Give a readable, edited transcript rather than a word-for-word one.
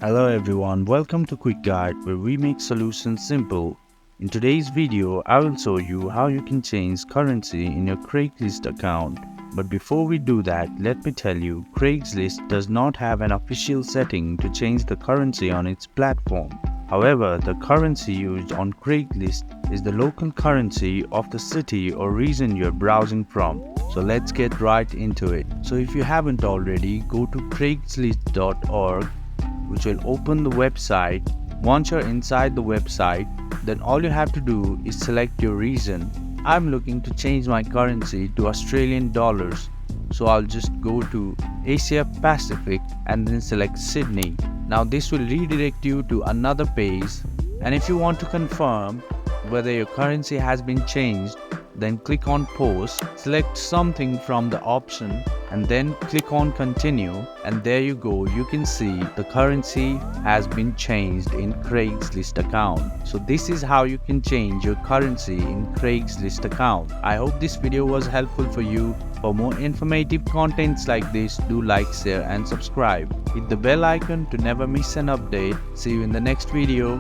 Hello everyone, welcome to Quick Guide where we make solutions simple. In today's video, I will show you how you can change currency in your Craigslist account. But before we do that, let me tell you, Craigslist does not have an official setting to change the currency on its platform. However, the currency used on Craigslist is the local currency of the city or region you're browsing from. So let's get right into it. So if you haven't already, go to craigslist.org, which will open the website. Once you're inside the website, then all you have to do is select your region. I'm looking to change my currency to Australian dollars, so I'll just go to Asia Pacific and then select Sydney. Now this will redirect you to another page, and if you want to confirm whether your currency has been changed, then click on post, select something from the option and then click on continue, and there you go, you can see the currency has been changed in Craigslist account. So this is how you can change your currency in Craigslist account. I hope this video was helpful for you. For more informative contents like this, do like, share and subscribe. Hit the bell icon to never miss an update. See you in the next video.